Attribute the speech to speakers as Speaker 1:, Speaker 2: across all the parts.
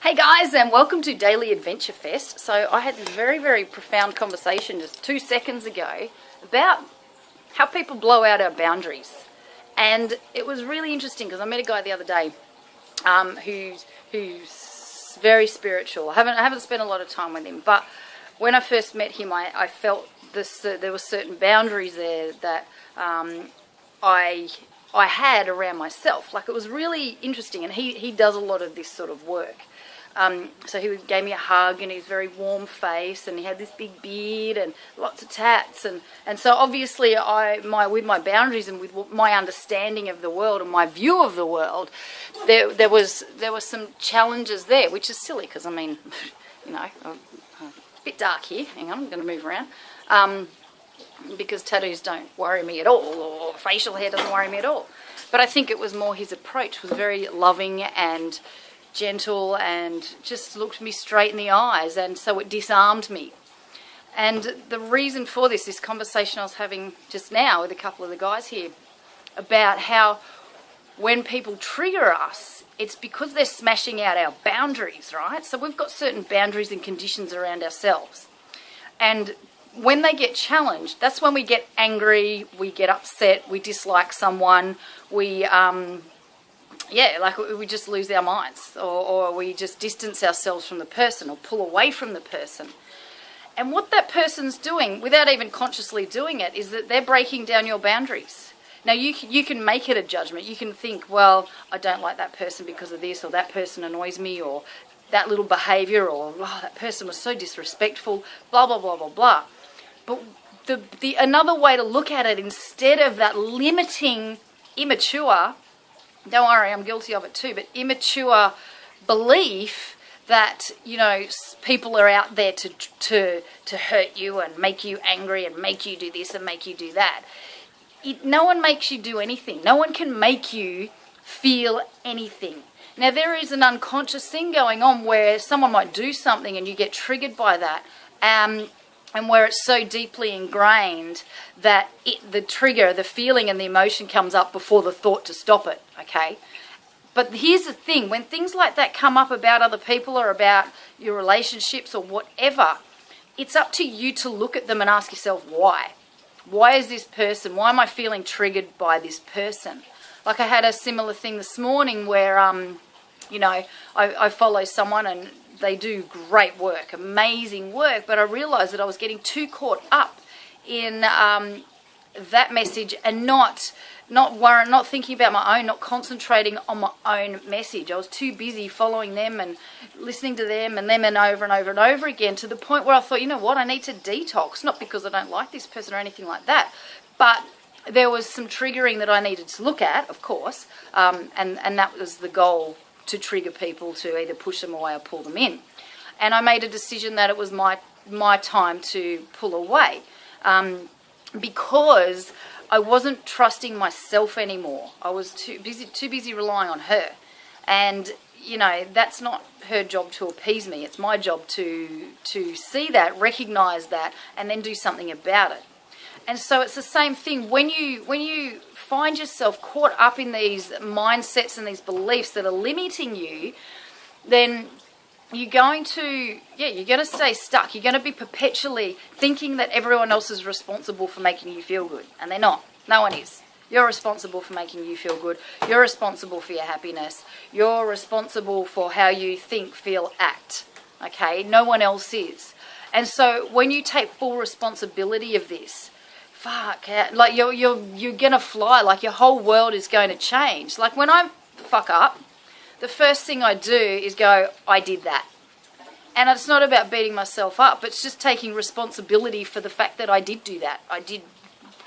Speaker 1: Hey guys, and welcome to Daily Adventure Fest. So I had this very, very profound conversation just 2 seconds ago about how people blow out our boundaries. And it was really interesting because I met a guy the other day who's very spiritual. I haven't spent a lot of time with him, but when I first met him, I felt there were certain boundaries there that I had around myself. Like, it was really interesting, and he does a lot of this sort of work. So he gave me a hug, and he's very warm face, and he had this big beard and lots of tats, and so obviously with my boundaries and with my understanding of the world and my view of the world, there was some challenges there, which is silly because I mean, you know, a bit dark here. Hang on, I'm going to move around. Because tattoos don't worry me at all, or facial hair doesn't worry me at all. But I think it was more his approach was very loving and gentle and just looked me straight in the eyes, and so it disarmed me. And the reason for this conversation I was having just now with a couple of the guys here about how when people trigger us, it's because they're smashing out our boundaries, right? So we've got certain boundaries and conditions around ourselves. And when they get challenged, that's when we get angry, we get upset, we dislike someone, we just lose our minds, or we just distance ourselves from the person or pull away from the person. And what that person's doing, without even consciously doing it, is that they're breaking down your boundaries. Now, you can make it a judgment. You can think, well, I don't like that person because of this, or that person annoys me, or that little behaviour, or oh, that person was so disrespectful, blah, blah, blah, blah, blah. But the another way to look at it, instead of that limiting, immature, don't worry, I'm guilty of it too, but immature belief that, you know, people are out there to hurt you and make you angry and make you do this and make you do that. No one makes you do anything. No one can make you feel anything. Now, there is an unconscious thing going on where someone might do something and you get triggered by that, and where it's so deeply ingrained that the trigger, the feeling and the emotion comes up before the thought to stop it, okay? But here's the thing, when things like that come up about other people or about your relationships or whatever, it's up to you to look at them and ask yourself, why? Why is this person, why am I feeling triggered by this person? Like, I had a similar thing this morning where, you know, I follow someone and they do great work, amazing work, but I realised that I was getting too caught up in that message and not thinking about my own, not concentrating on my own message. I was too busy following them and listening to them and over and over and over again, to the point where I thought, you know what, I need to detox, not because I don't like this person or anything like that, but there was some triggering that I needed to look at, of course, and that was the goal, to trigger people to either push them away or pull them in. And I made a decision that it was my time to pull away, because I wasn't trusting myself anymore. I was too busy relying on her. And, you know, that's not her job to appease me. It's my job to see that, recognise that, and then do something about it. And so it's the same thing. When you find yourself caught up in these mindsets and these beliefs that are limiting you, then you're going to stay stuck. You're going to be perpetually thinking that everyone else is responsible for making you feel good. And they're not. No one is. You're responsible for making you feel good. You're responsible for your happiness. You're responsible for how you think, feel, act. Okay? No one else is. And so when you take full responsibility of this, like you're gonna fly, like your whole world is going to change. Like, when I fuck up, the first thing I do is go, I did that. And it's not about beating myself up, it's just taking responsibility for the fact that I did do that. I did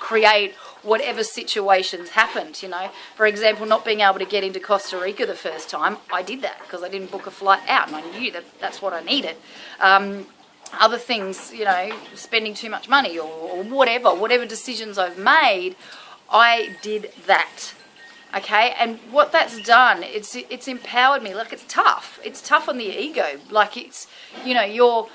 Speaker 1: create whatever situations happened, you know. For example, not being able to get into Costa Rica the first time, I did that because I didn't book a flight out and I knew that that's what I needed. Other things, you know, spending too much money or whatever decisions I've made, I did that. Okay, and what that's done, it's empowered me. Like, it's tough on the ego. Like, it's, you know,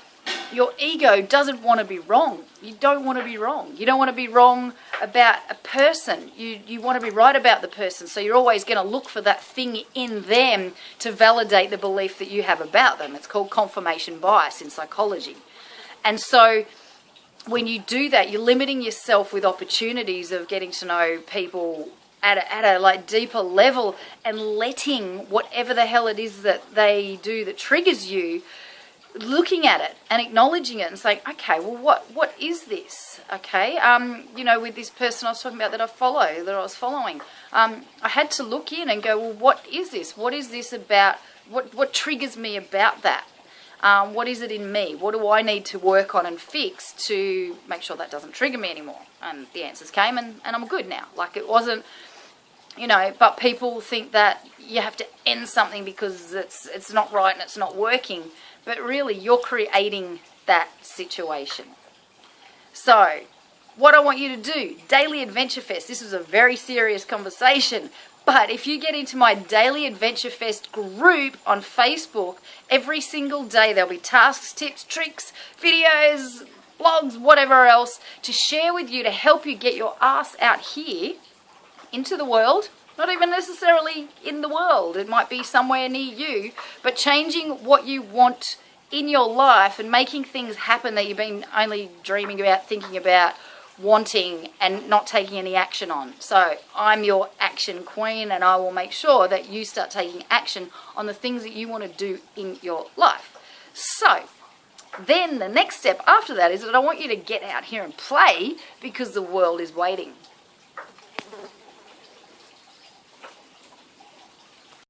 Speaker 1: your ego doesn't want to be wrong. You don't want to be wrong. You don't want to be wrong about a person. You want to be right about the person. So you're always going to look for that thing in them to validate the belief that you have about them. It's called confirmation bias in psychology. And so when you do that, you're limiting yourself with opportunities of getting to know people at a like deeper level, and letting whatever the hell it is that they do that triggers you, looking at it and acknowledging it and saying, okay, well, what is this? Okay, with this person I was talking about that I was following, I had to look in and go, well, what is this? What is this about? What triggers me about that? What is it in me? What do I need to work on and fix to make sure that doesn't trigger me anymore? And the answers came, and I'm good now. Like, it wasn't, but people think that you have to end something because it's not right and it's not working. But really, you're creating that situation. So, what I want you to do, Daily Adventure Fest. This was a very serious conversation. But if you get into my Daily Adventure Fest group on Facebook, every single day there'll be tasks, tips, tricks, videos, blogs, whatever else to share with you to help you get your ass out here into the world. Not even necessarily in the world. It might be somewhere near you. But changing what you want in your life and making things happen that you've been only dreaming about, thinking about, wanting, and not taking any action on. So I'm your action queen, and I will make sure that you start taking action on the things that you want to do in your life. So then the next step after that is that I want you to get out here and play, because the world is waiting.